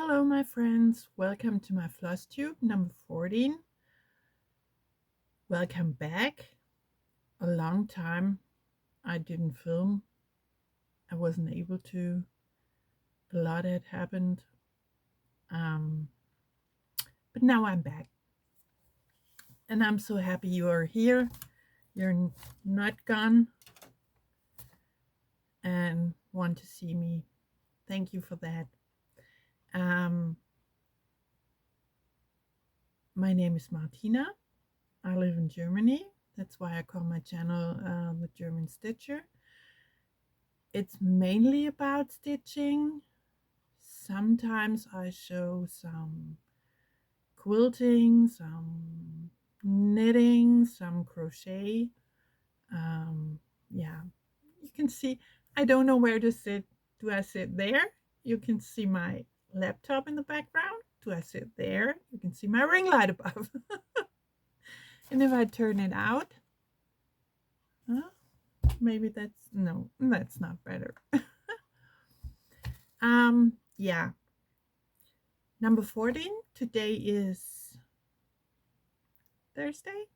Hello my friends, welcome to my Flosstube number 14. Welcome back. A long time I didn't film. I wasn't able to. A lot had happened. But now I'm back. And I'm so happy you are here. You're not gone and want to see me. Thank you for that. My name is Martina. I live in Germany. That's why I call my channel The German Stitcher. It's mainly about stitching. Sometimes I show some quilting, some knitting, some crochet. Yeah, you can see, I don't know where to sit. Do I sit there? You can see my laptop in the background. Do I sit there? You can see my ring light above. And if I turn it out, maybe that's, no, that's not better. Yeah. Number 14. Today is Thursday,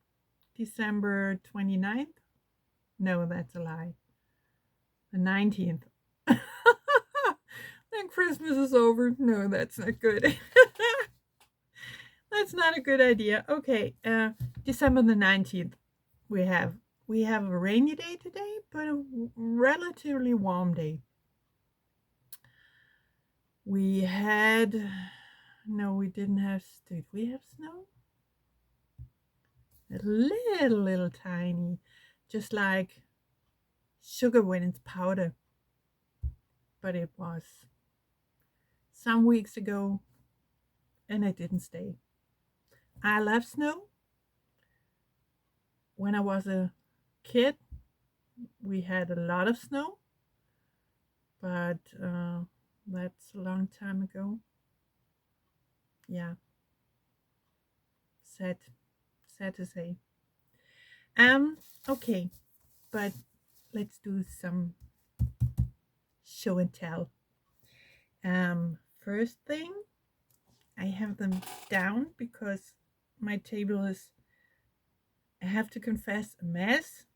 December 29th. No, that's a lie. The 19th. Then Christmas is over. No, that's not good. That's not a good idea. Okay, December the 19th. We have a rainy day today, but a relatively warm day. We had, no, we didn't have, did we have snow? A little tiny, just like sugar when it's powder. But it was some weeks ago and it didn't stay. I love snow. When I was a kid, we had a lot of snow, but that's a long time ago. Yeah, sad to say. Okay, but let's do some show and tell. First thing, I have them down because my table is, I have to confess, a mess.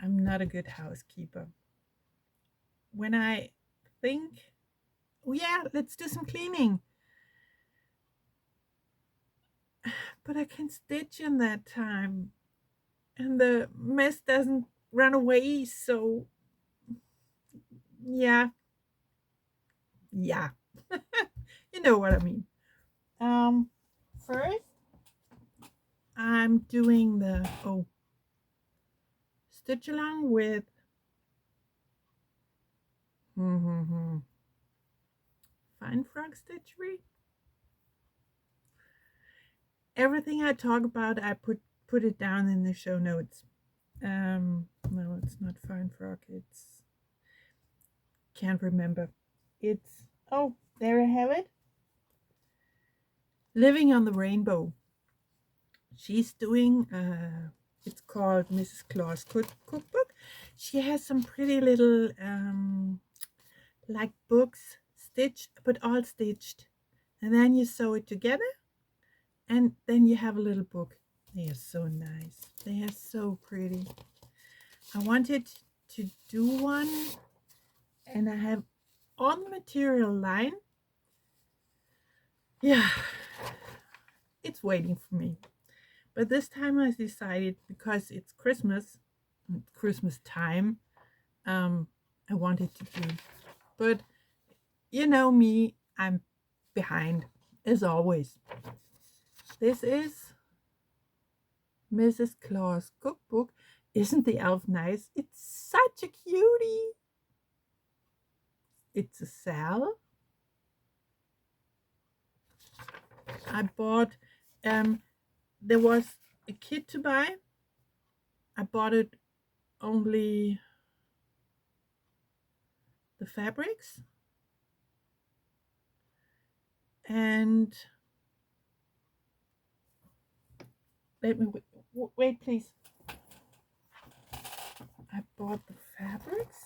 I'm not a good housekeeper. When I think, oh yeah, let's do some cleaning, but I can stitch in that time and the mess doesn't run away, so yeah. You know what I mean. First I'm doing the Stitchalong with fine frog stitchery. Everything I talk about, I put it down in the show notes. No, it's not fine frog. It's, can't remember. It's, oh, there I have it. Living on the Rainbow. She's doing, it's called Mrs. Claus Cookbook. She has some pretty little, like books, stitched, but all stitched. And then you sew it together. And then you have a little book. They are so nice. They are so pretty. I wanted to do one. And I have all the material line. Yeah, it's waiting for me. But this time I decided, because it's Christmas time, I wanted to do. But you know me, I'm behind, as always. This is Mrs. Claus Cookbook. Isn't the elf nice? It's such a cutie. It's a Sal. I bought, there was a kit to buy. I bought it only the fabrics and let me wait please. I bought the fabrics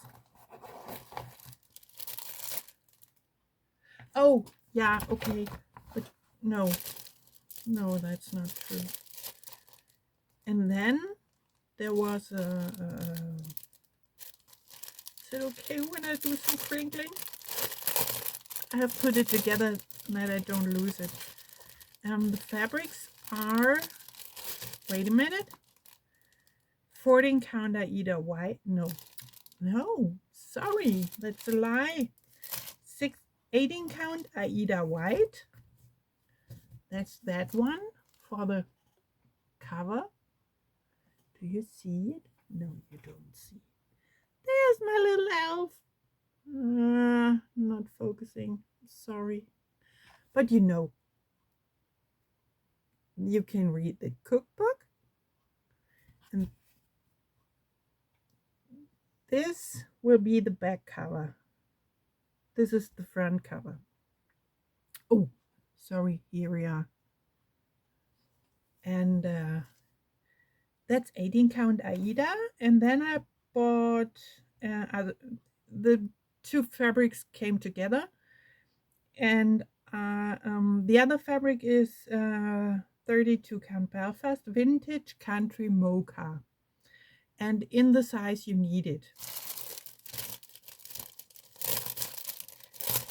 Oh, yeah, okay. But no, that's not true. And then there was is it okay when I do some crinkling? I have put it together that I don't lose it. The fabrics are, wait a minute, 14 count Aida white. No, sorry, that's a lie. 18 count Aida white. That's that one for the cover. Do you see it? No, you don't see. There's my little elf. Not focusing. Sorry. But you know, you can read the cookbook. And this will be the back cover. This is the front cover. Oh, sorry. Here we are. And that's 18 count Aida. And then I bought the two fabrics came together. And the other fabric is 32 count Belfast Vintage Country Mocha. And in the size you need it.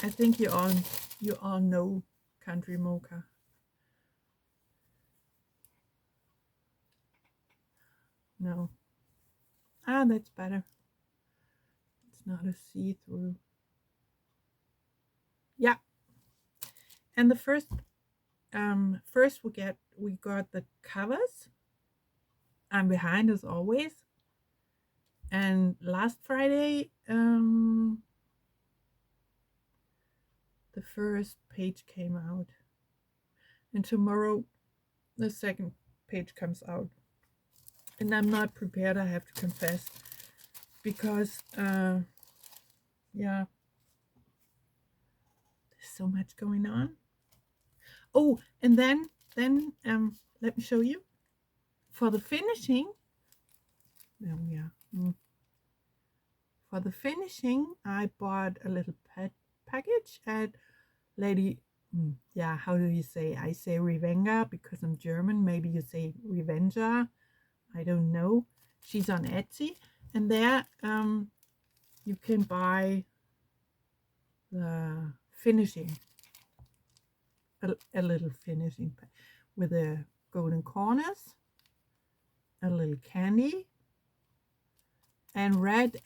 I think you all know Country Mocha. No. That's better. It's not a see-through. Yeah. And the first we got the covers. I'm behind as always. And last Friday, the first page came out. And tomorrow the second page comes out. And I'm not prepared, I have to confess, because yeah, there's so much going on. Oh, and then let me show you. For the finishing, for the finishing, I bought a little package at Lady, how do you say? I say Revenga because I'm German. Maybe you say Revenger. I don't know. She's on Etsy, and there you can buy the finishing, a little finishing with the golden corners, a little candy, and red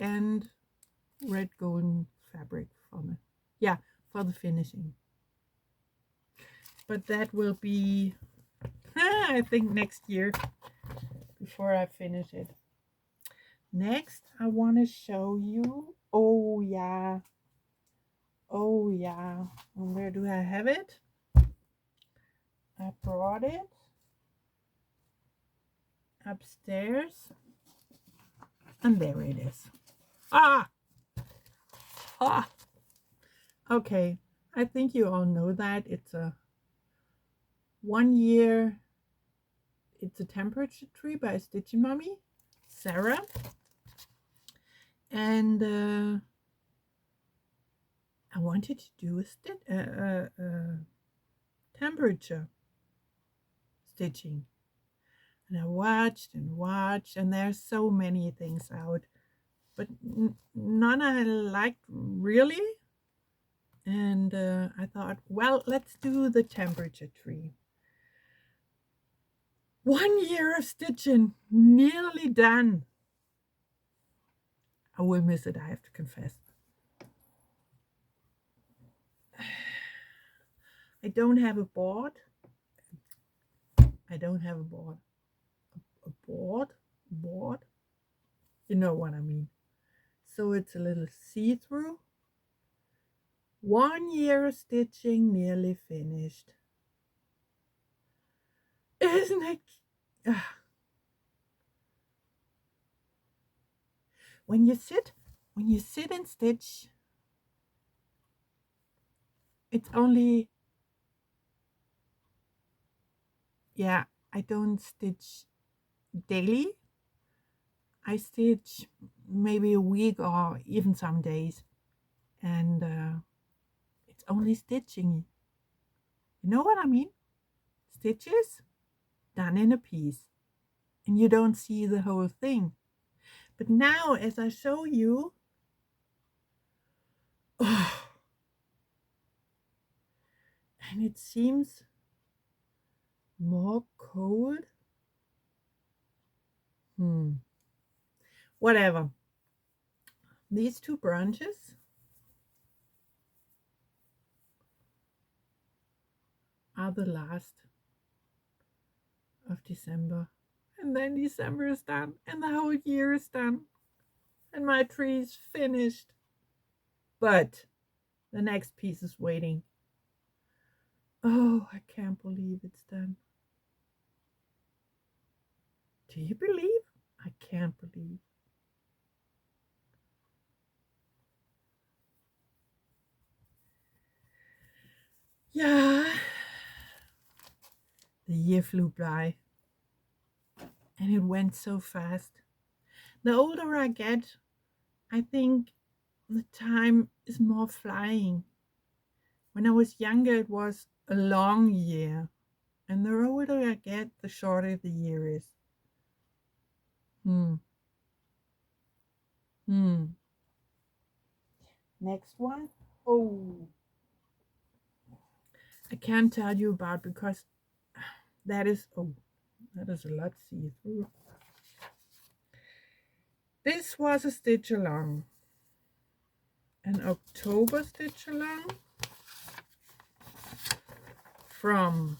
golden fabric for the finishing. But that will be I think next year before I finish it. Next I want to show you, oh yeah, and where do I have it? I brought it upstairs, and there it is. Okay, I think you all know that it's a 1 year, it's a temperature tree by Stitchy Mommy, Sarah. And I wanted to do a temperature stitching. And I watched, and there's so many things out, but none I liked really. And I thought, well, let's do the temperature tree. 1 year of stitching, nearly done. I will miss it, I have to confess. I don't have a board. A board. You know what I mean. So it's a little see-through. 1 year of stitching, nearly finished. Isn't it? When you sit and stitch, it's only, I don't stitch daily. I stitch maybe a week or even some days, and it's only stitching. You know what I mean? Stitches done in a piece, and you don't see the whole thing. But now, as I show you, oh, and it seems more cold. Whatever. These two branches are the last of December. And then December is done, and the whole year is done, and my tree is finished. But the next piece is waiting. Oh, I can't believe it's done. Do you believe? I can't believe. Yeah. The year flew by, and it went so fast. The older I get, I think the time is more flying. When I was younger, it was a long year, and the older I get, the shorter the year is. Next one. Oh, I can't tell you about because that is a lot to see through. This was a Stitchalong, an October Stitchalong from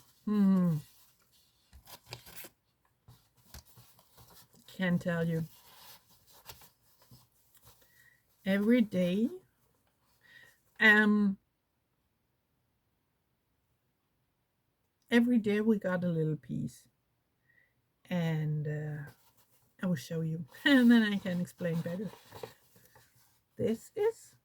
can't tell you. Every day we got a little piece, and I will show you and then I can explain better. This is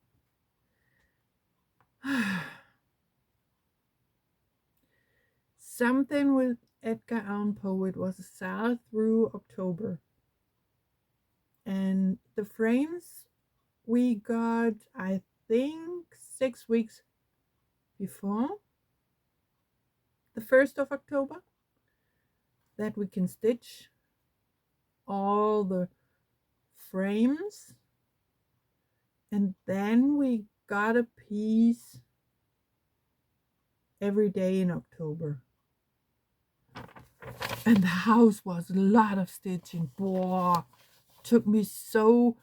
something with Edgar Allan Poe. It was a sail through October, and the frames we got, I think, 6 weeks before the 1st of October, that we can stitch all the frames, and then we got a piece every day in October. And the house was a lot of stitching. Boy, took me so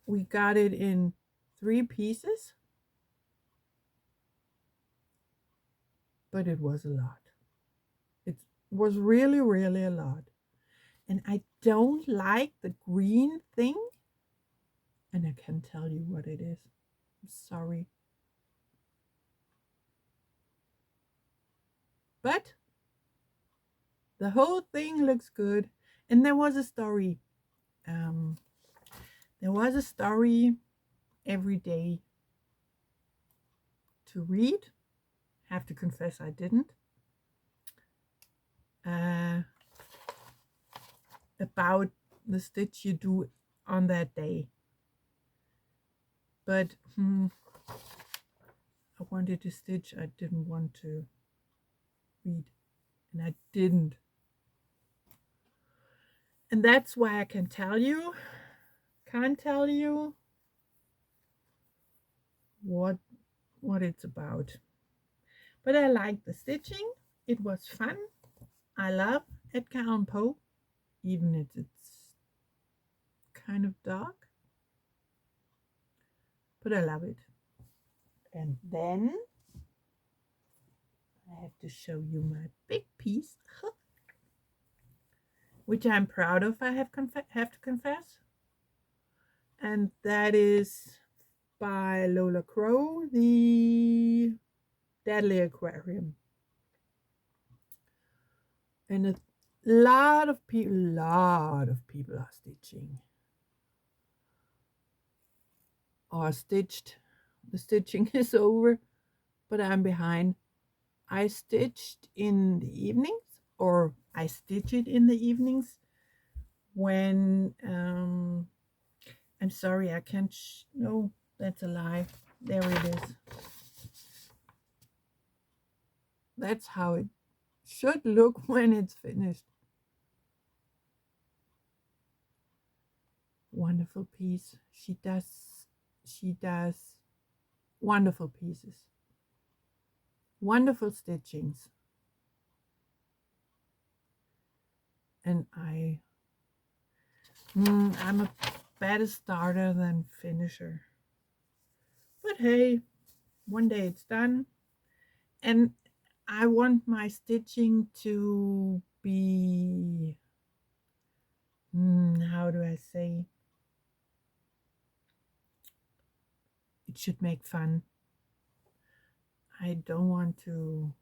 we got it in 3 pieces, but it was a lot. It was really, really a lot. And I don't like the green thing, and I can tell you what it is. I'm sorry. But the whole thing looks good. And there was a story. There was a story every day to read. Have to confess I didn't. About the stitch you do on that day. But I wanted to stitch. I didn't want to read. And I didn't. And that's why I can't tell you what it's about. But I like the stitching. It was fun. I love Edgar Allan Poe, even if it's kind of dark. But I love it. And then I have to show you my big piece, which I'm proud of, I have to confess. And that is by Lola Crow, the Deadly Aquarium. And a lot of people are stitching or stitched. The stitching is over, but I'm behind. I stitched in the evenings, or I stitch it in the evenings when I'm sorry, I can't no, that's a lie. There it is. That's how it should look when it's finished. Wonderful piece. She does wonderful pieces. Wonderful stitchings. And I'm a better starter than finisher. But hey, one day it's done. And I want my stitching to be, how do I say? It should make fun. I don't want to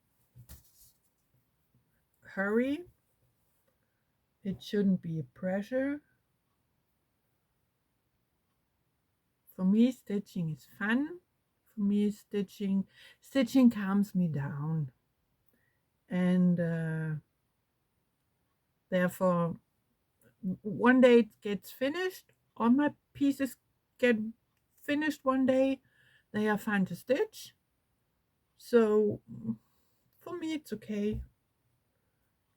hurry. It shouldn't be a pressure. For me, stitching is fun. For me, stitching calms me down. And therefore, one day it gets finished. All my pieces get finished one day. They are fun to stitch. So for me, it's okay,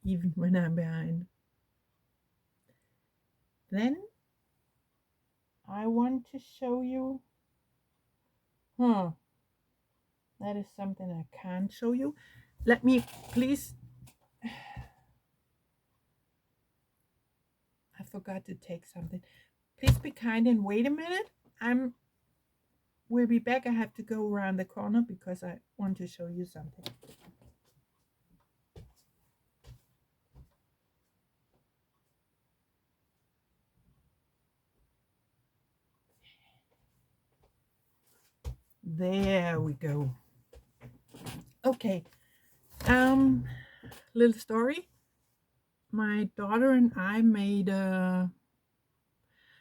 even when I'm behind. Then I want to show you. That is something I can't show you. Let me please. I forgot to take something. Please be kind and wait a minute. We'll be back. I have to go around the corner because I want to show you something. There we go. Okay. Little story. My daughter and I made an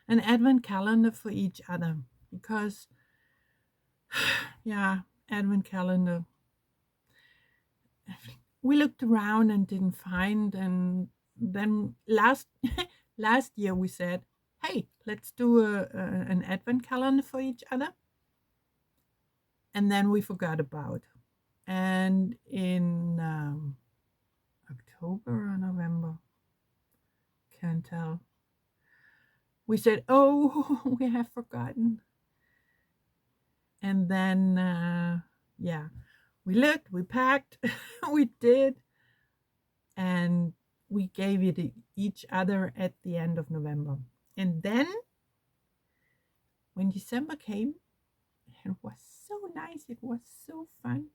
advent calendar for each other because, yeah, advent calendar. We looked around and didn't find, and then last year we said, hey, let's do an advent calendar for each other. And then we forgot about. And in October or November, can't tell, we said, oh, we have forgotten. And then, yeah, we looked, we packed, we did, and we gave it to each other at the end of November. And then, when December came, it was so nice, it was so fun.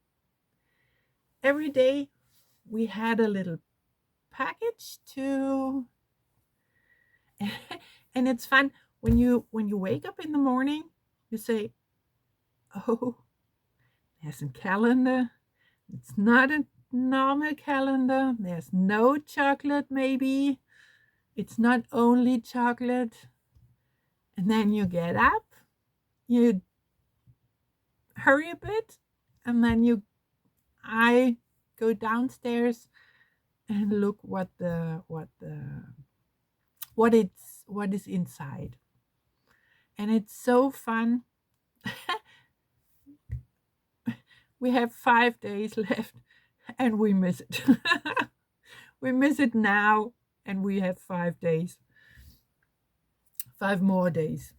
Every day we had a little package to and it's fun when you wake up in the morning, you say, oh, there's a calendar. It's not a normal calendar. There's no chocolate, maybe. It's not only chocolate. And then you get up, you hurry a bit, and then I go downstairs and look what is inside. And it's so fun. We have 5 days left and we miss it. We miss it now and we have 5 days. 5 more days.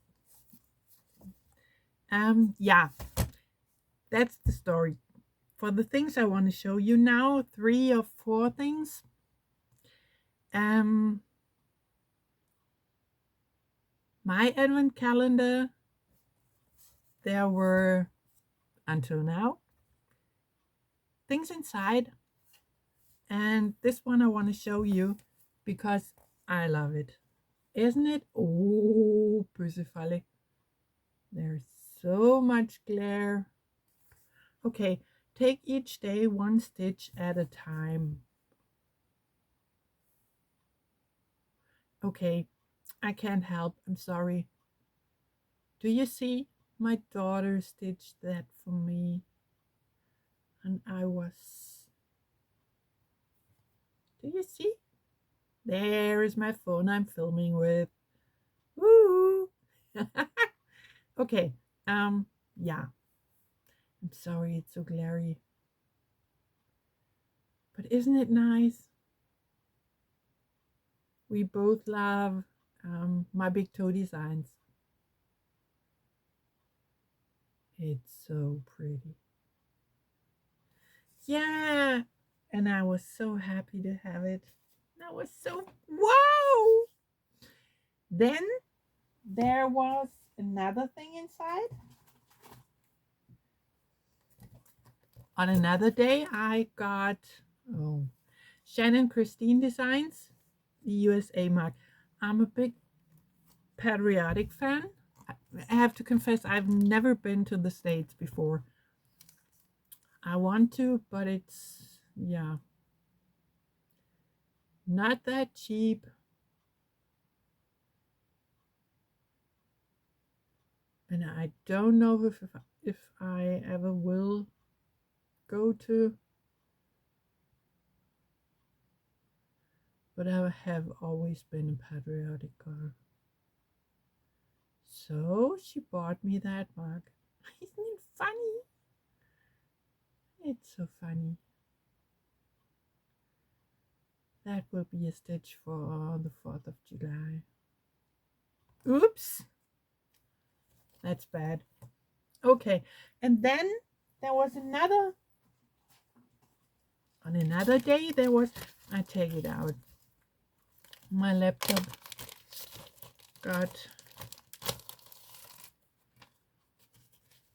Yeah, that's the story. For the things I want to show you now, 3 or 4 things. My advent calendar, there were, until now, things inside. And this one I want to show you because I love it. Isn't it? Oh, pussyfalle. There's so much glare. Okay, take each day 1 stitch at a time. Okay, I can't help. I'm sorry. Do you see? My daughter stitched that for me. And do you see? There is my phone I'm filming with. Woo! Okay, yeah. I'm sorry it's so glary. But isn't it nice? We both love my big toe designs. It's so pretty. Yeah, and I was so happy to have it. That was so wow. Then there was another thing inside. On another day, I got Shannon Christine Designs, the USA mark. I'm a big patriotic fan. I have to confess, I've never been to the States before. I want to, but it's, yeah, not that cheap. And I don't know if I ever will go to, but I have always been a patriotic girl. So she bought me that mug. Isn't it funny? It's so funny. That will be a stitch for the 4th of July. Oops. That's bad. Okay. And then there was another, on another day, there was, I take it out. My laptop got,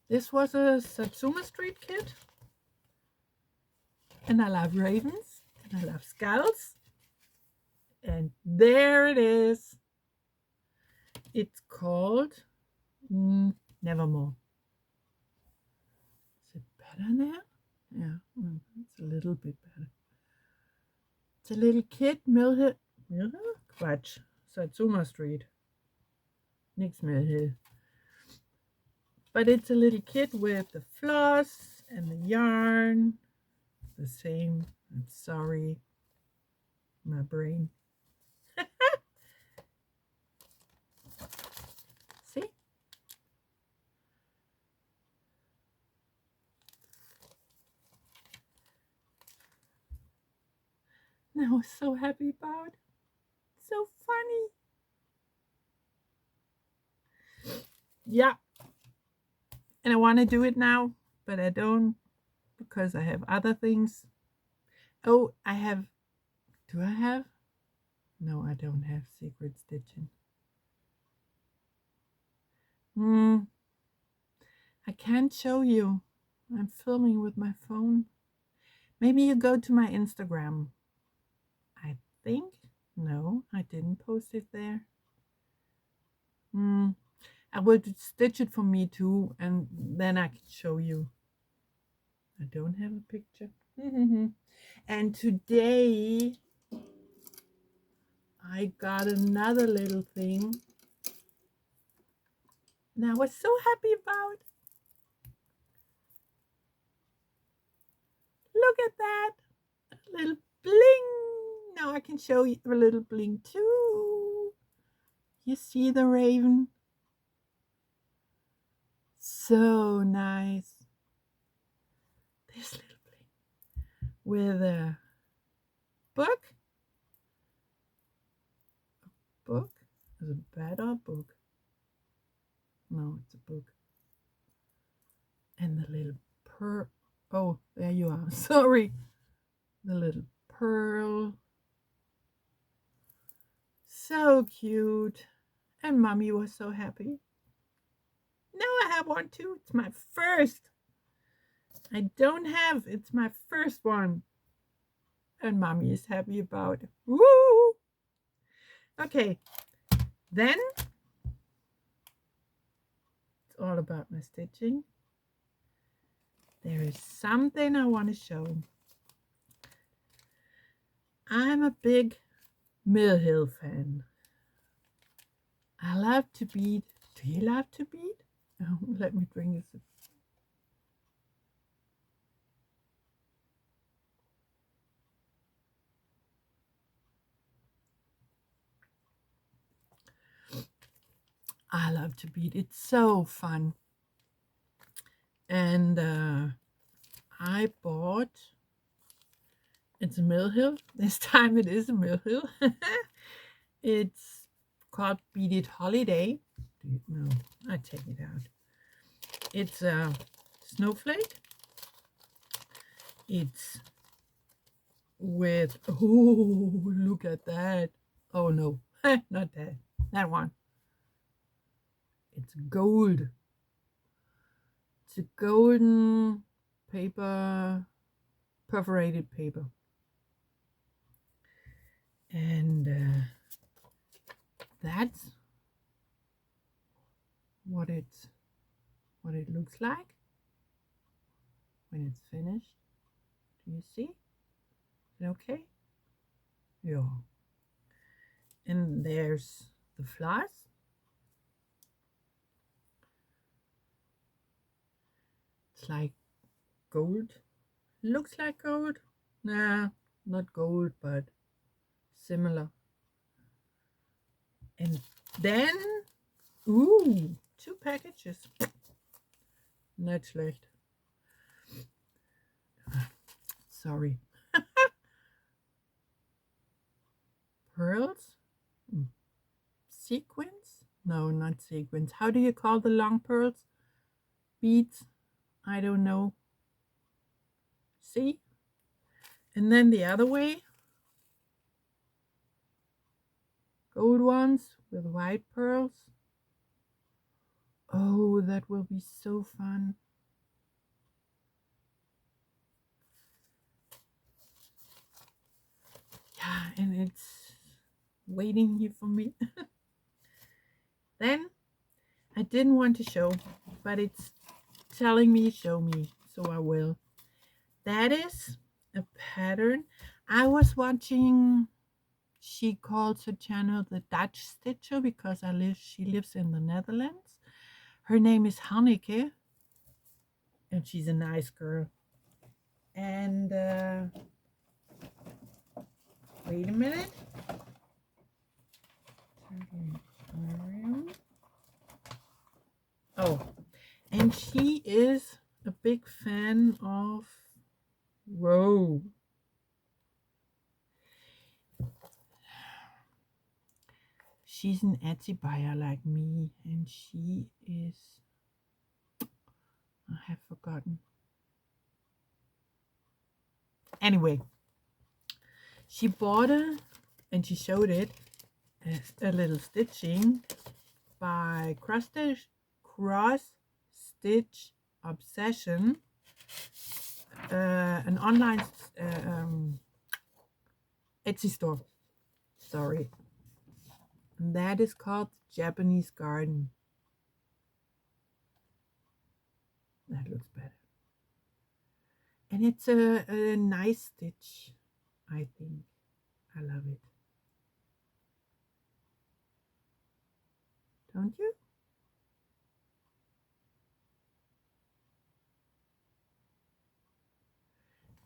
this was a Satsuma Street kit. And I love ravens. And I love skulls. And there it is. It's called Nevermore. Is it better now? Yeah, it's a little bit better. It's a little kit, Millhill. Quatsch. Satsuma Street. Nix Millhill. But it's a little kit with the floss and the yarn. The same. I'm sorry. My brain. See? And I was so happy about it. So funny. Yeah. And I want to do it now, but I don't because I have other things. Oh, I have. Do I have? No, I don't have secret stitching. I can't show you. I'm filming with my phone. Maybe you go to my Instagram. I think. No, I didn't post it there. I will stitch it for me too, and then I can show you. I don't have a picture. And today I got another little thing. And I was so happy about. Look at that. A little bling. Now I can show you a little bling too. You see the raven? So nice. This little bling. With a book. Book? Is it a bat or a book? No, it's a book. And the little pearl. Oh, there you are. Sorry. The little pearl. So cute. And Mommy was so happy. Now I have one too. It's my first. I don't have. It's my first one. And Mommy is happy about it. Woo! Okay. Then it's all about my stitching. There is something I want to show. I'm a big Mill Hill fan. I love to bead. Do you love to bead? Oh, let me bring this. I love to bead. It's so fun. And I bought, it's a mill hill. This time it is a mill hill. It's called Beat It Holiday. No, I take it out. It's a snowflake. It's with, oh, look at that. Oh no, not that. That one. It's gold. It's a golden paper, perforated paper. And that's what it looks like when it's finished. Do you see? Is it okay? Yeah. And there's the floss. It's like gold. Looks like gold. Nah, not gold, but similar. And then, ooh, 2 packages. Nicht schlecht. Sorry. Pearls? Sequins? No, not sequins. How do you call the long pearls? Beads? I don't know. See? And then the other way. Gold ones with white pearls. Oh, that will be so fun. Yeah, and it's waiting here for me. Then I didn't want to show, but it's telling me show me, so I will. That is a pattern. I was watching, she calls her channel the Dutch Stitcher because she lives in the Netherlands. Her name is Hanneke, and she's a nice girl. And wait a minute. Oh, and she is a big fan of, whoa, she's an Etsy buyer like me, and she is, I have forgotten. Anyway, she bought and she showed it as a little stitching by Cross Stitch Obsession, an online Etsy store. Sorry. And that is called Japanese Garden. That looks better. And it's a nice stitch, I think. I love it. Don't you?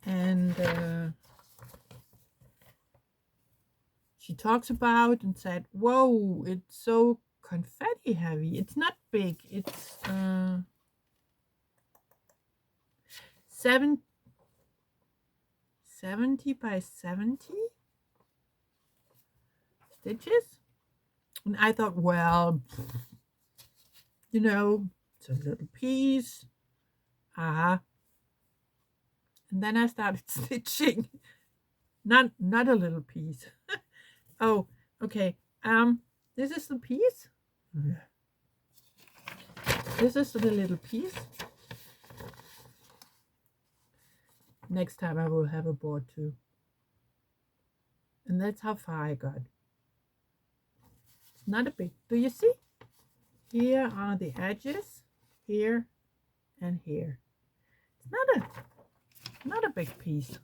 And she talks about and said, whoa, it's so confetti heavy. It's not big. It's 70 by 70 stitches. And I thought, well, you know, it's a little piece. And then I started stitching. Not a little piece. Oh, okay. This is the piece. This is the little piece. Next time I will have a board too. And that's how far I got. It's not a big, do you see? Here are the edges, here and here. It's not a big piece.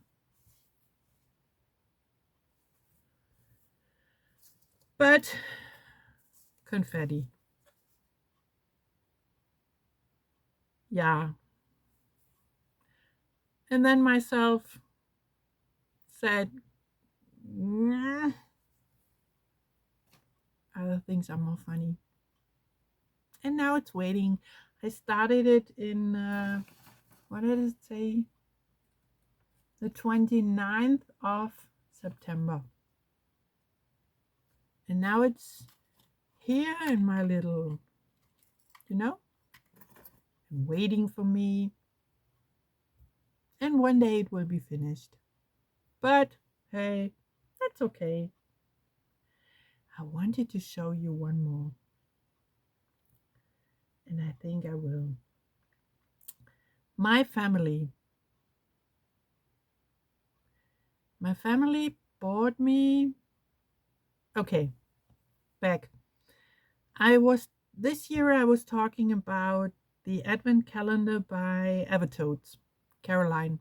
But confetti. Yeah. And then myself said, nah, other things are more funny. And now it's waiting. I started it in, what did it say? The 29th of September. And now it's here in my little, and waiting for me. And one day it will be finished. But hey, that's okay. I wanted to show you one more. And I think I will. My family bought me. Okay, back. This year I was talking about the Advent calendar by Evertote, Caroline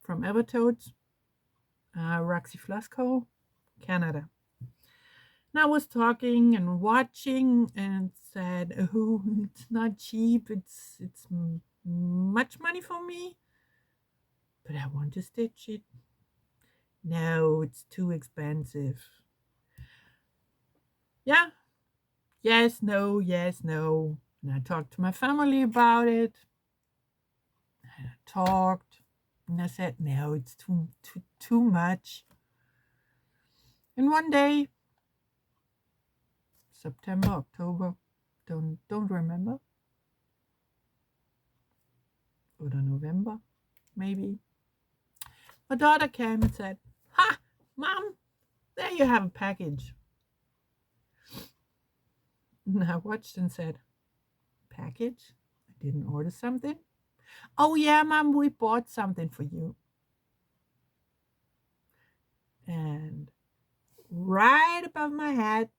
from Evertote, Roxy Flasco, Canada. And I was talking and watching and said, "Oh, it's not cheap. It's much money for me, but I want to stitch it. No, it's too expensive." Yeah, yes, no, yes, no. And I talked to my family about it. And I talked, and I said, "No, it's too much." And one day, September, October, don't remember, or November, maybe. My daughter came and said, "Ha, Mom, there you have a package." And I watched and said, "Package? I didn't order something." "Oh yeah, Mom, we bought something for you." And right above my head,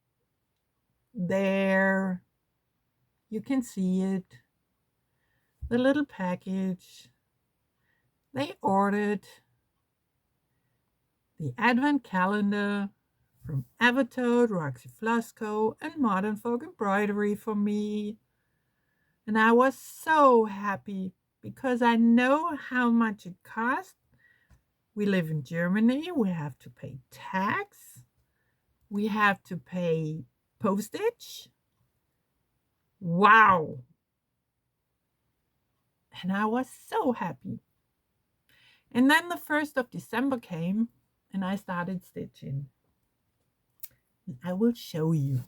there, you can see it, the little package. They ordered the Advent calendar from Evertote, Roxy Flasco, and Modern Folk Embroidery for me. And I was so happy because I know how much it costs. We live in Germany. We have to pay tax. We have to pay postage. Wow. And I was so happy. And then the 1st of December came and I started stitching. I will show you.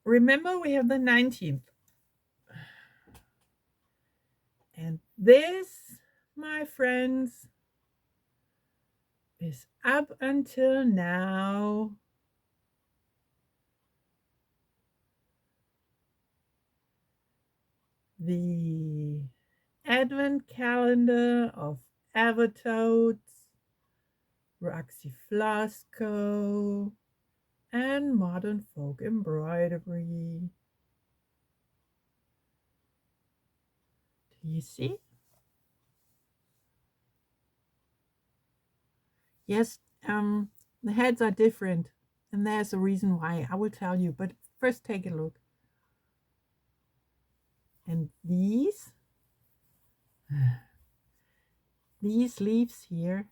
Remember, we have the 19th. And this, my friends, is up until now the Advent calendar of Evertote, Roxy Flasco, and Modern Folk Embroidery. Do you see? Yes, the heads are different, and there's a reason why. I will tell you, but first take a look. And these leaves here,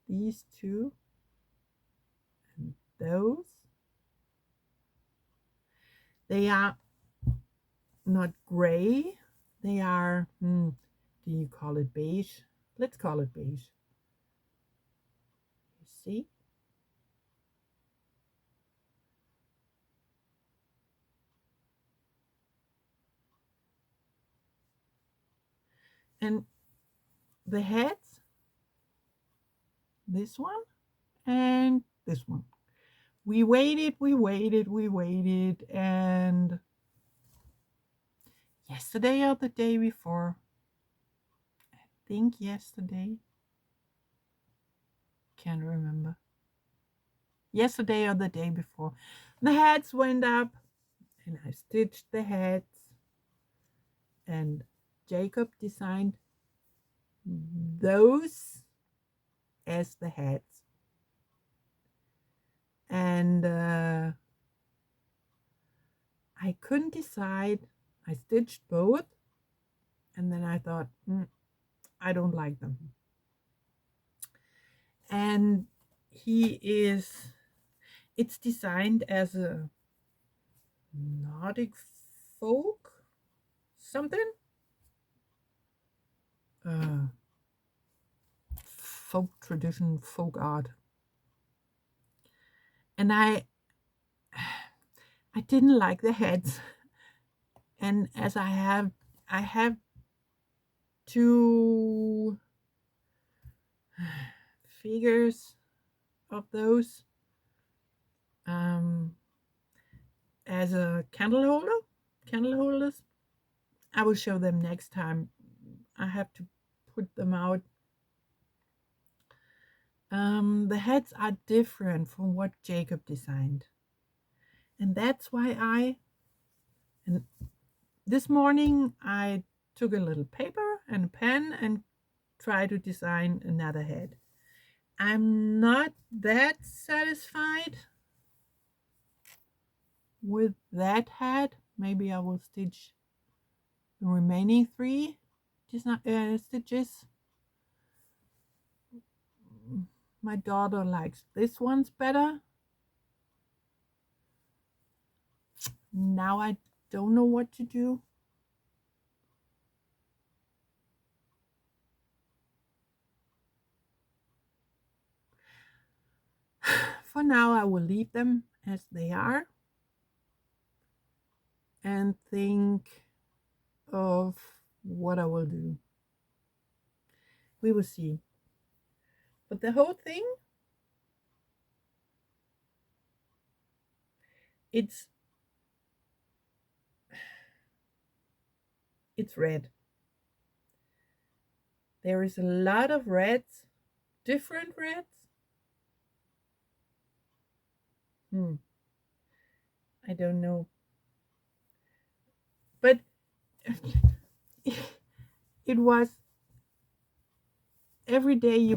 these two, and those, they are not gray. They are, do you call it beige? Let's call it beige. You see? And the heads, this one and this one. We waited, and yesterday or the day before, I think yesterday, can't remember. Yesterday or the day before, the heads went up and I stitched the heads, and Jacob designed those as the heads. And I couldn't decide. I stitched both, and then I thought, I don't like them. and it's designed as a Nordic folk something, uh, folk tradition, folk art, and I didn't like the heads, and as I have two figures of those um, as a candle holders. I will show them next time. I have to put them out. The heads are different from what Jacob designed, and that's why and this morning I took a little paper and a pen and tried to design another head. I'm not that satisfied with that head. Maybe I will stitch the remaining three stitches. My daughter likes this one's better. Now I don't know what to do. For now, I will leave them as they are and think of what I will do. We will see. But the whole thing, it's red. There is a lot of reds, different reds. I don't know. But it was every day you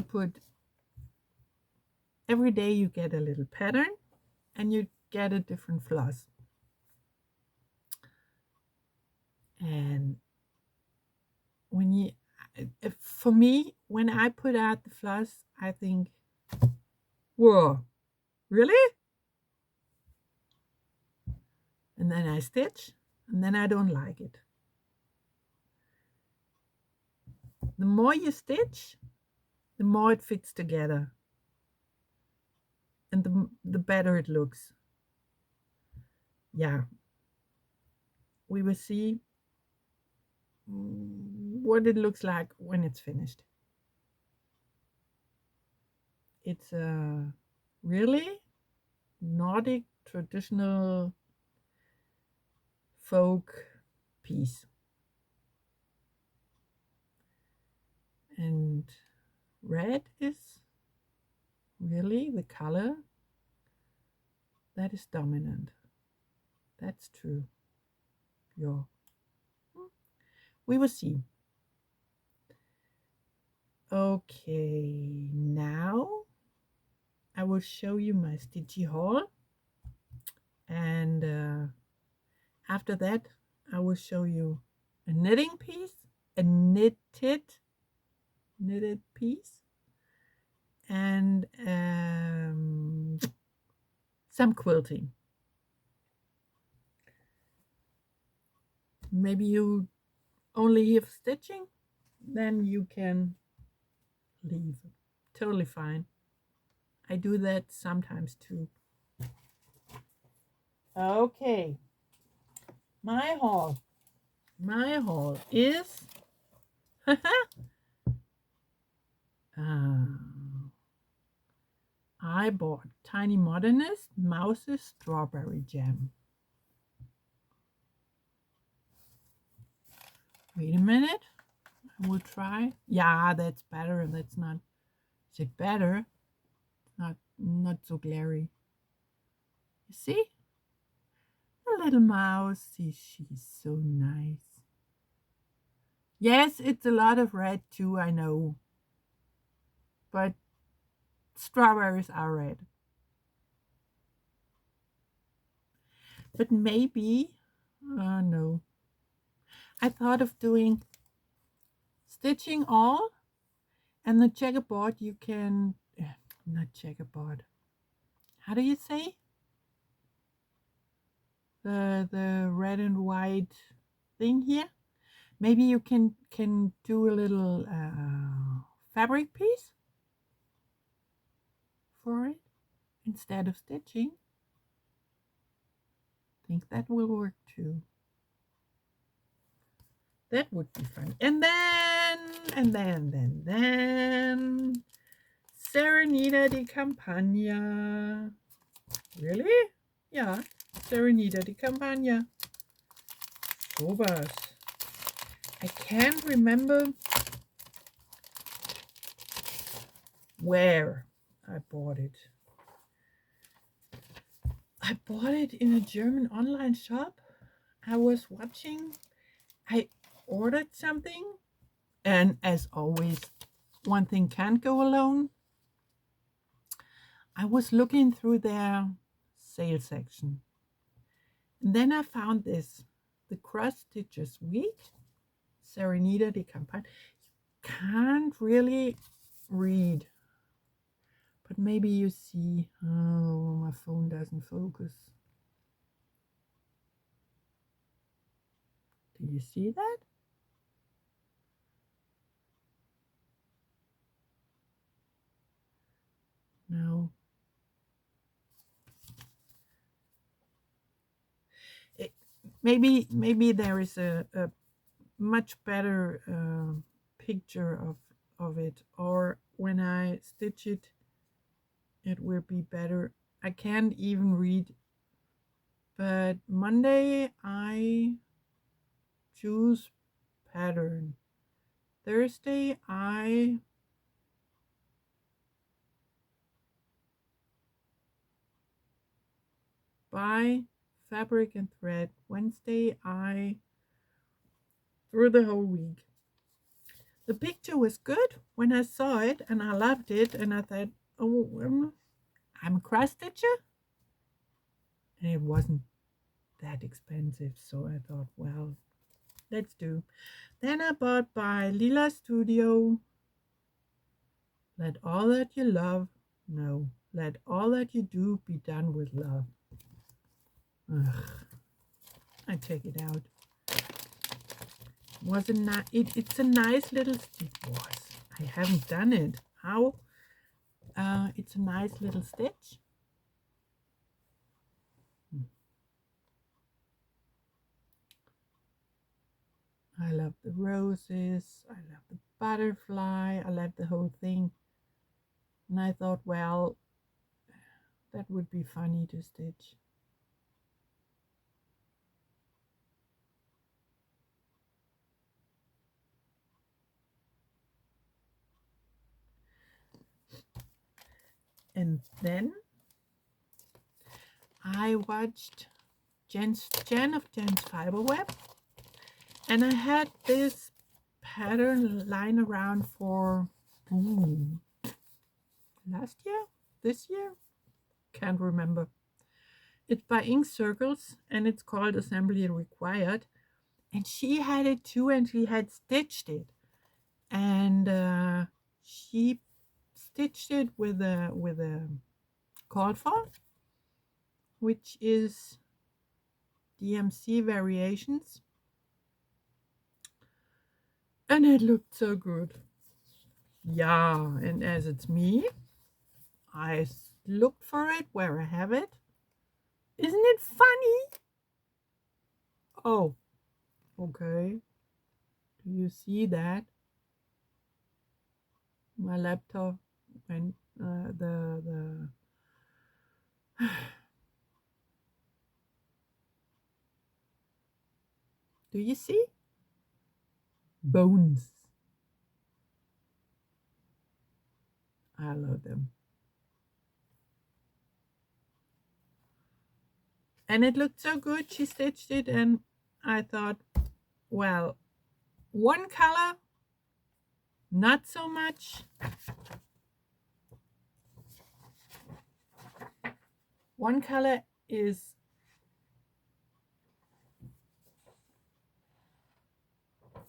get a little pattern and you get a different floss. And for me, when I put out the floss, I think, whoa, really? And then I stitch, and then I don't like it. The more you stitch, the more it fits together, and the better it looks. Yeah, we will see what it looks like when it's finished. It's a really Nordic traditional folk piece. And red is really the color that is dominant. That's true. Yeah. We will see. Okay, now I will show you my stitchy haul, and after that I will show you a knitting piece, a knitted piece, and some quilting. Maybe you only hear stitching, then you can leave. Totally fine. I do that sometimes too. Okay, my haul is I bought Tiny Modernist Mouse's Strawberry Jam. Wait a minute. I will try. Yeah, that's better. That's not. Is it better? Not so glary. You see? A little mouse. She's so nice. Yes, it's a lot of red too, I know. But strawberries are red. But maybe, no. I thought of doing stitching all, and the checkerboard you can not checkerboard. How do you say? The red and white thing here. Maybe you can do a little fabric piece for it instead of stitching. I think that will work too. That would be fun. And then Serenita di Campagna. Really? Yeah, Serenita di Campagna. Sowas. I can't remember where I bought it. I bought it in a German online shop. I was watching. I ordered something, and as always, one thing can't go alone. I was looking through their sale section, and then I found this, the Cross Stitches Week, Serenita di Campagna. Can't really read, but maybe you see. Oh, my phone doesn't focus. Do you see that? No. Maybe there is a much better picture of it, or when I stitch it, it will be better. I can't even read, but Monday I choose pattern. Thursday I buy fabric and thread. Wednesday I through the whole week. The picture was good when I saw it, and I loved it, and I thought, oh, I'm a cross stitcher, and it wasn't that expensive, so I thought, well, let's do. Then I bought by Lila Studio. Let all that you love, no, let all that you do be done with love. Ugh, I take it out. It's a nice little stitch. I haven't done it. How? It's a nice little stitch. I love the roses. I love the butterfly. I love the whole thing. And I thought, well, that would be funny to stitch. And then I watched Jen of Jen's Fiberweb, and I had this pattern lying around for last year, this year, can't remember. It's by Ink Circles, and it's called Assembly Required. And she had it too, and she had stitched it, and she stitched it with a cord for, which is DMC Variations, and it looked so good. Yeah, and as it's me, I looked for it where I have it. Isn't it funny? Oh, okay. Do you see that? My laptop went the Do you see? Bones. I love them. And it looked so good. She stitched it, and I thought, well, one color, not so much. One color is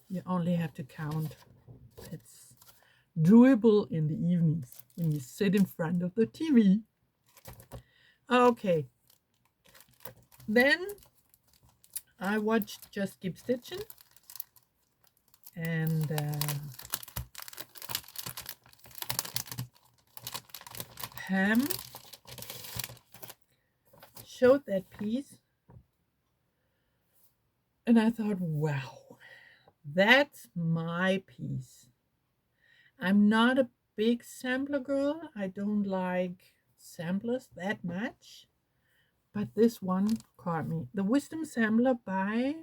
you only have to count. It's doable in the evenings when you sit in front of the TV. Okay, then I watched Just Keep Stitching, and Pam showed that piece, and I thought, wow, that's my piece. I'm not a big sampler girl. I don't like samplers that much, but this one caught me. The Wisdom Sampler by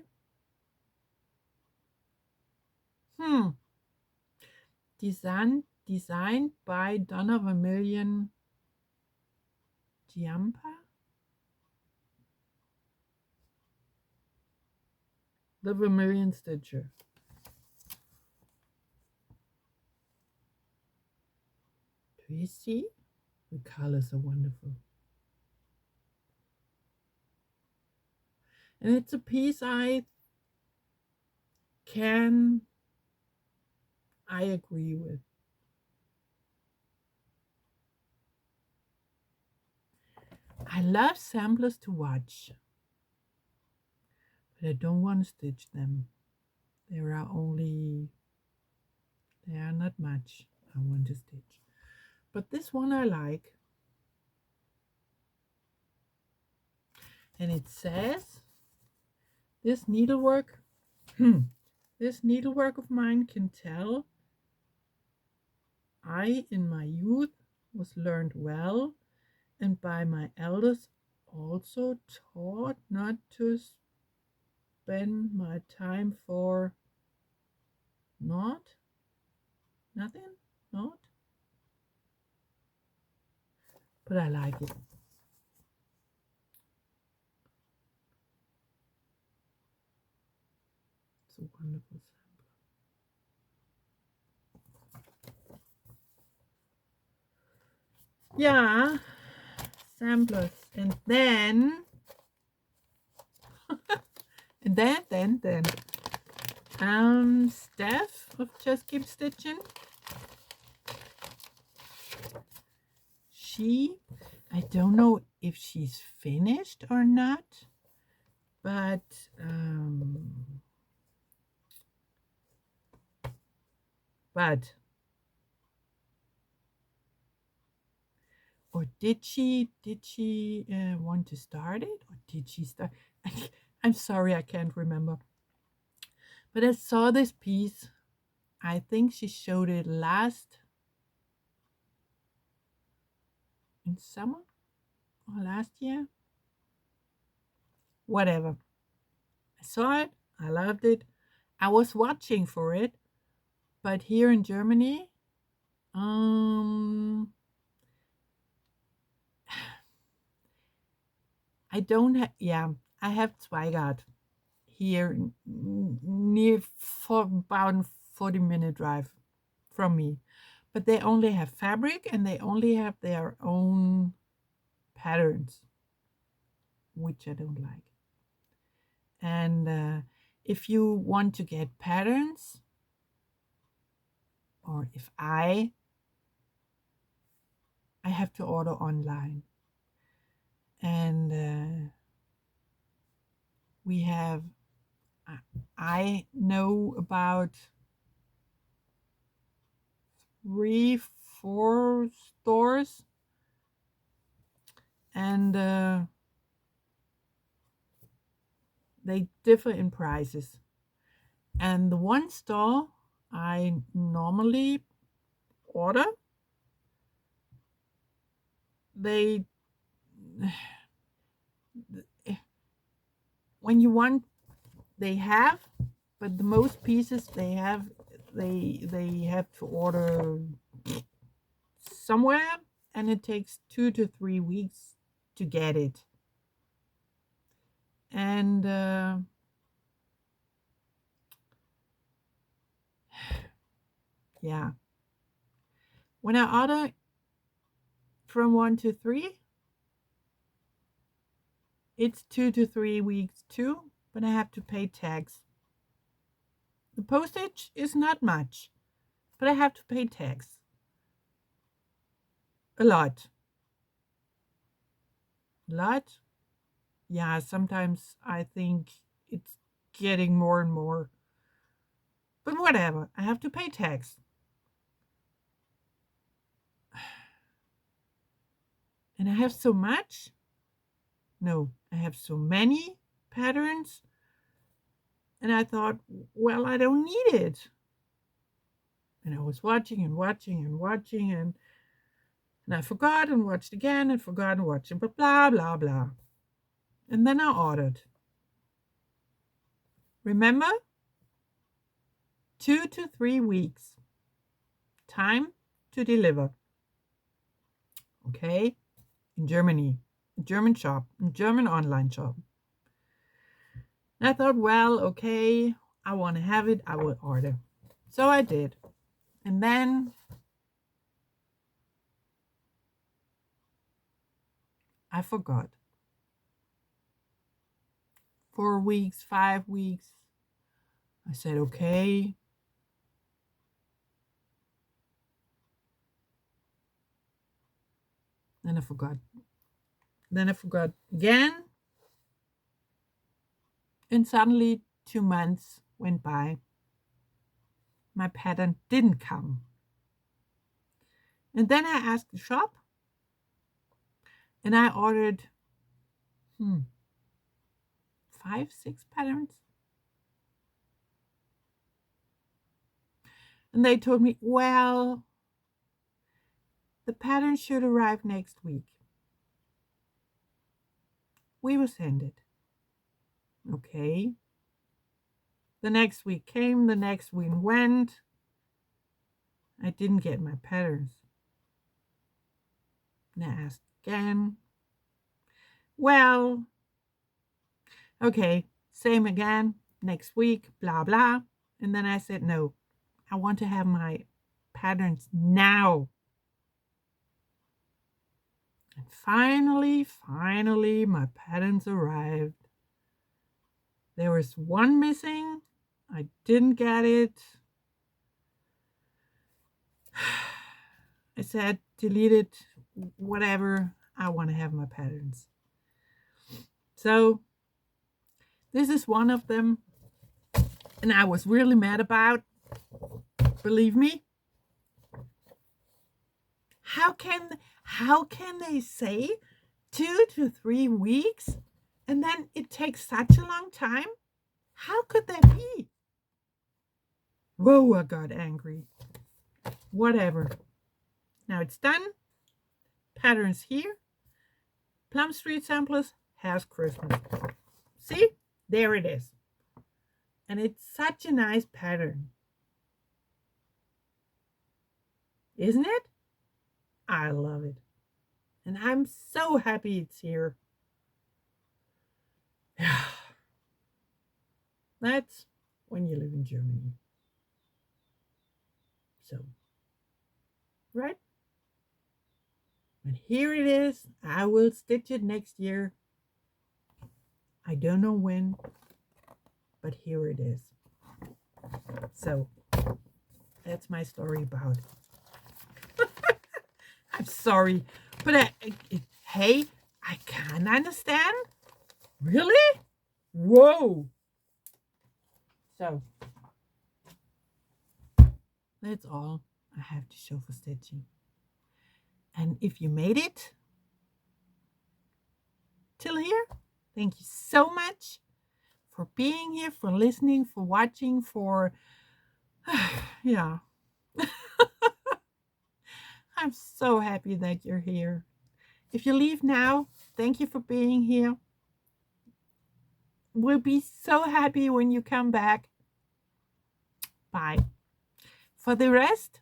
designed by Donna Vermillion Giampa. The Vermilion Stitcher. Do you see? The colors are wonderful. And it's a piece I agree with. I love samplers to watch, but I don't want to stitch them. There are not much I want to stitch. But this one I like. And it says, this needlework of mine can tell I in my youth was learned well, and by my elders also taught not to spend my time for nothing. But I like it. It's a wonderful sampler. Yeah, samplers. And then Steph of Just Keep Stitching. I don't know if she's finished or not, but or did she want to start it, or did she start? I'm sorry, I can't remember. But I saw this piece. I think she showed it in summer or last year. Whatever. I saw it. I loved it. I was watching for it, but here in Germany, I don't have. Yeah, I have Zweigart here near, for about 40-minute drive from me, but they only have fabric and they only have their own patterns, which I don't like. And if you want to get patterns, or if I have to order online, and we have I know about 3-4 stores, and they differ in prices. And the one store I normally order, they when you want, they have, but the most pieces they have to order somewhere, and it takes 2 to 3 weeks to get it. And yeah, when I order from 1 to 3, it's 2 to 3 weeks too, but I have to pay tax. The postage is not much, but I have to pay tax. A lot. A lot? Yeah, sometimes I think it's getting more and more. But whatever, I have to pay tax. And I have so much? No, I have so many patterns. And I thought, well, I don't need it. And I was watching and watching and watching, and I forgot and watched again and forgot and watched, but blah, blah, blah. And then I ordered. Remember? 2 to 3 weeks. Time to deliver. Okay? In Germany. A German shop. A German online shop. And I thought, well, okay, I want to have it. I will order. So I did. And then I forgot. 4 weeks, 5 weeks. I said, okay. Then I forgot. Then I forgot again. And suddenly 2 months went by. My pattern didn't come. And then I asked the shop. And I ordered 5, 6 patterns. And they told me, well, the pattern should arrive next week. We will send it. Okay. The next week came, the next week went. I didn't get my patterns. And I asked again. Well, okay, same again, next week, blah, blah. And then I said, no, I want to have my patterns now. And finally, my patterns arrived. There was one missing. I didn't get it. I said, delete it, whatever. I want to have my patterns. So this is one of them. And I was really mad about, believe me. How can they say 2 to 3 weeks and then it takes such a long time? How could that be? Whoa, I got angry. Whatever. Now it's done. Patterns here. Plum Street Samplers has Christmas. See? There it is. And it's such a nice pattern. Isn't it? I love it. And I'm so happy it's here. That's when you live in Germany. So, right? But here it is. I will stitch it next year. I don't know when, but here it is. So, that's my story about it. I'm sorry, but hey, I can't understand. Really? Whoa. So, that's all I have to show for stitching. And if you made it till here, thank you so much for being here, for listening, for watching, for, yeah. I'm so happy that you're here. If you leave now, thank you for being here. We'll be so happy when you come back. Bye. For the rest,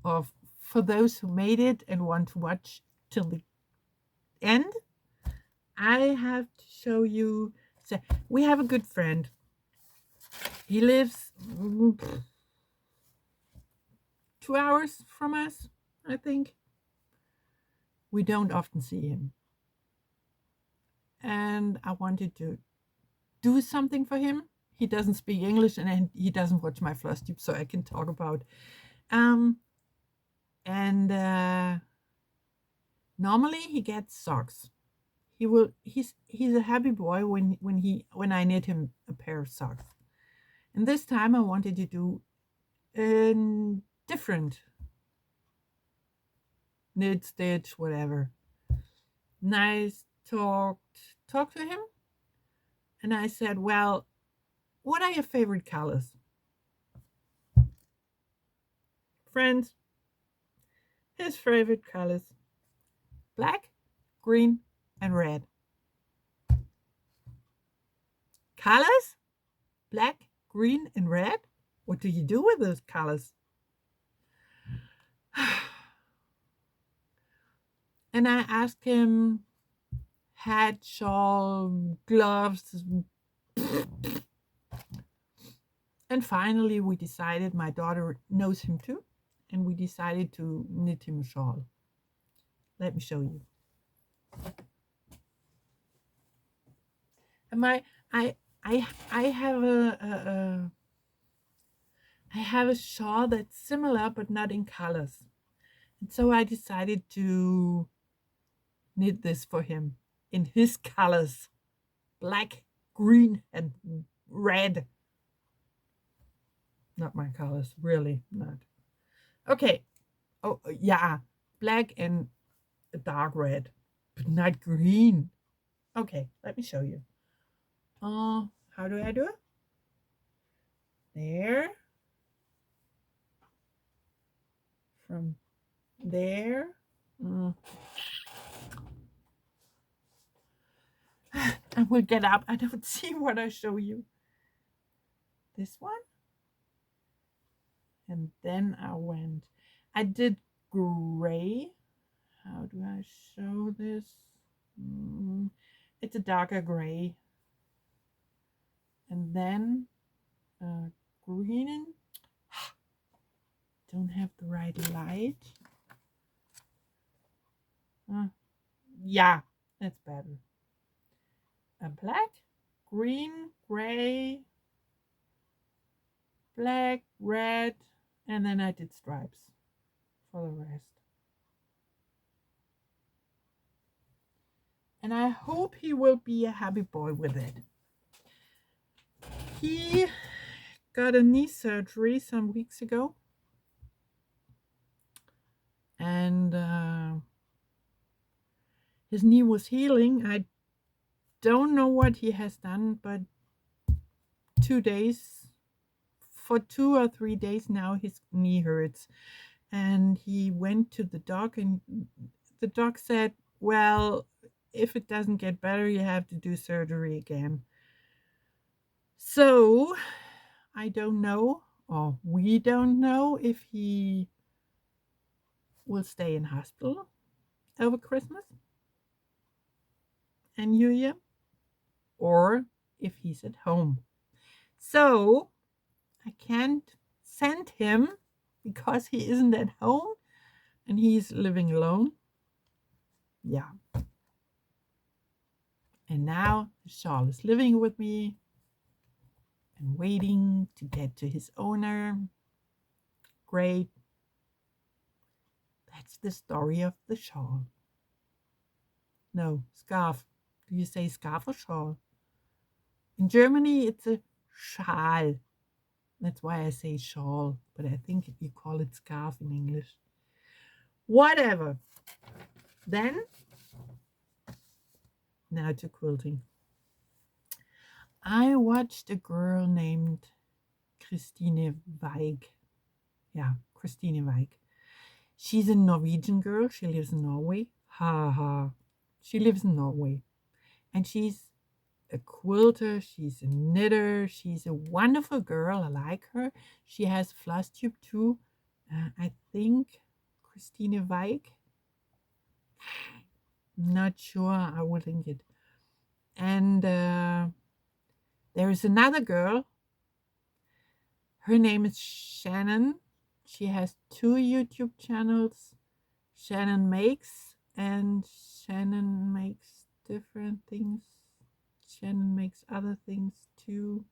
or for those who made it and want to watch till the end, I have to show you. So we have a good friend. He lives 2 hours from us, I think. We don't often see him. And I wanted to do something for him. He doesn't speak English and he doesn't watch my Flosstube, so I can talk about Um, and normally he gets socks. He's a happy boy when I knit him a pair of socks. And this time I wanted to do a different knit, stitch, whatever. Nice talked to him, and I said, "Well, what are your favorite colors?" Friends, his favorite colors: black, green, and red. Colors? Black, green, and red? What do you do with those colors? And I asked him hat, shawl, gloves. And finally, we decided, my daughter knows him too, and we decided to knit him a shawl. Let me show you. And I have I have a shawl that's similar but not in colors. And so I decided to knit this for him in his colors: black, green, and red. Not my colors, really not. Okay. Oh, yeah. Black and a dark red, but not green. Okay, let me show you. How do I do it? There. From there. I will get up. I don't see what I show you. This one. And then I did gray. How do I show this? It's a darker gray. And then green. Don't have the right light. Yeah, that's better. A black, green, gray, black, red, and then I did stripes for the rest. And I hope he will be a happy boy with it. He got a knee surgery some weeks ago, and his knee was healing. I don't know what he has done, but 2 days, for 2 or 3 days now, his knee hurts. And he went to the doc, and the doc said, well, if it doesn't get better, you have to do surgery again. So I don't know, or we don't know, if he will stay in hospital over Christmas and New Year, or if he's at home. So I can't send him because he isn't at home and he's living alone. Yeah. And now Charles is living with me and waiting to get to his owner. Great. That's the story of the shawl. No, scarf. Do you say scarf or shawl? In Germany, it's a Schal. That's why I say shawl, but I think you call it scarf in English. Whatever. Then, now to quilting. I watched a girl named Christine Weig. Yeah, Christine Weig. She's a Norwegian girl. She lives in Norway. Ha ha. She lives in Norway. And she's a quilter. She's a knitter. She's a wonderful girl. I like her. She has Flosstube too. I think Christine Weig. Not sure. I will link it. And there is another girl. Her name is Shannon. She has 2 YouTube channels. Shannon Makes and Shannon Makes different things. Shannon Makes other things too.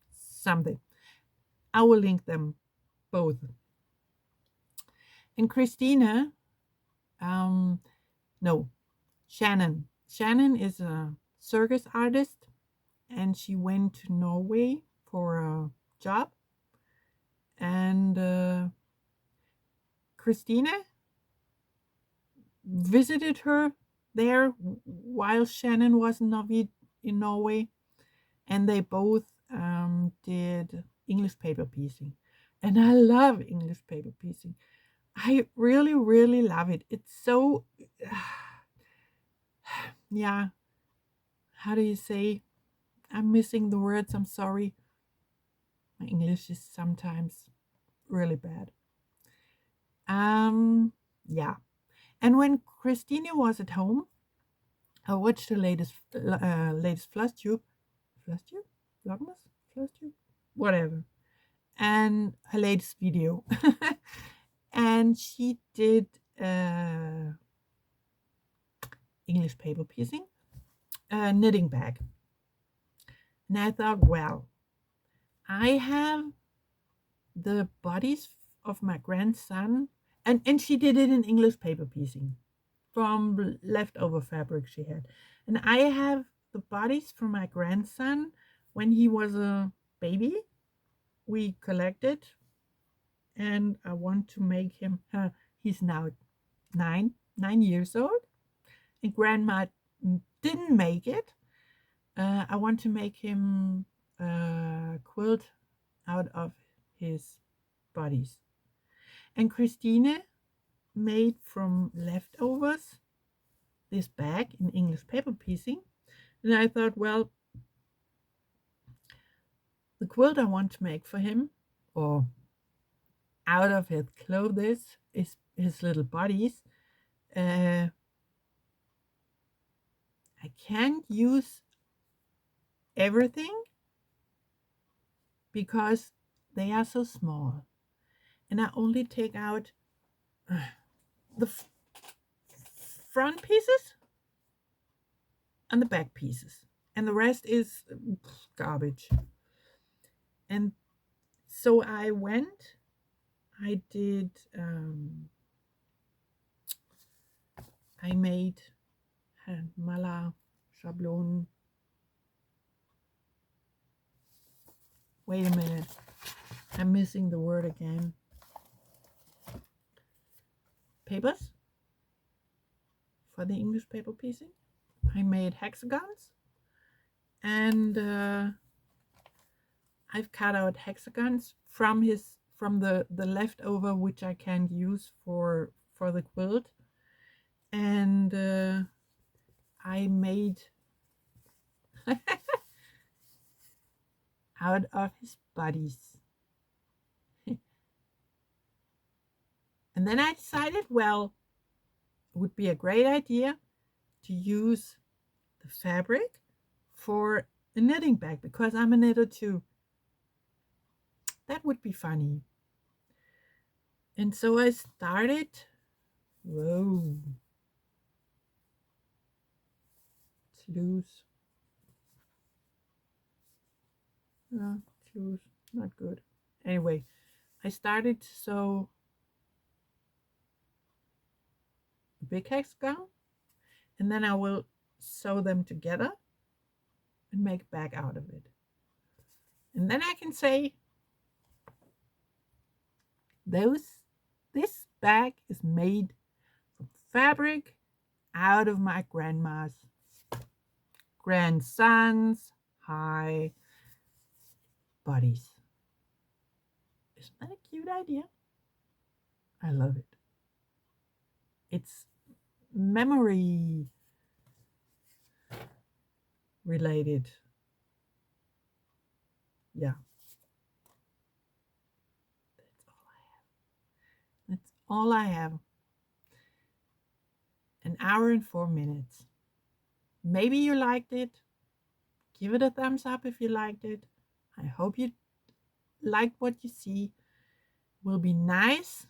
Something. I will link them both. And Christina, no, Shannon. Shannon is a circus artist, and she went to Norway for a job. And Christina visited her there while Shannon was in Norway, and they both did English paper piecing. And I love English paper piecing. I really, really love it. It's so, yeah, how do you say? I'm missing the words. I'm sorry. My English is sometimes really bad. Yeah. And when Christina was at home, I watched the latest Flosstube, Flosstube, Vlogmas, Flosstube, whatever, and her latest video, and she did English paper piecing, knitting bag, and I thought, well, I have the bodies of my grandson, and she did it in English paper piecing from leftover fabric she had. And I have the bodies from my grandson when he was a baby. We collected, and I want to make him, he's now 9 years old, and grandma didn't make it. I want to make him a quilt out of his bodies. And Christine made from leftovers this bag in English paper piecing. And I thought, well, the quilt I want to make for him, or out of his clothes, is his little bodies. I can't use everything because they are so small. And I only take out the front pieces and the back pieces. And the rest is garbage. And so I did, I made Mala Schablon. Wait a minute. I'm missing the word again. Papers for the English paper piecing. I made hexagons, and I've cut out hexagons from the leftover, which I can't use for the quilt, and I made out of his bodies. And then I decided, well, it would be a great idea to use the fabric for a knitting bag because I'm a knitter too. That would be funny. And so I started. Whoa. It's loose. No, it's loose. Not good. Anyway, I started to sew a big hexagon, and then I will sew them together and make a bag out of it. And then I can say, this bag is made from fabric out of my grandma's grandson's high bodies. Isn't that a cute idea? I love it. It's memory related. Yeah. That's all I have. An hour and 4 minutes. Maybe you liked it. Give it a thumbs up if you liked it. I hope you liked what you see. Will be nice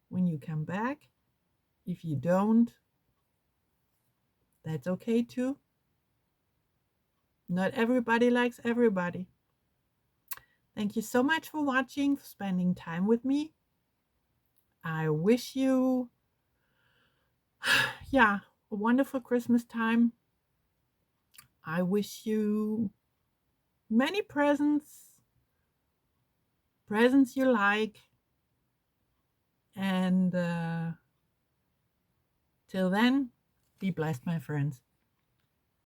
when you come back. If you don't, that's okay too. Not everybody likes everybody. Thank you so much for watching, for spending time with me. I wish you, yeah, a wonderful Christmas time. I wish you many presents you like, and till then, be blessed, my friends.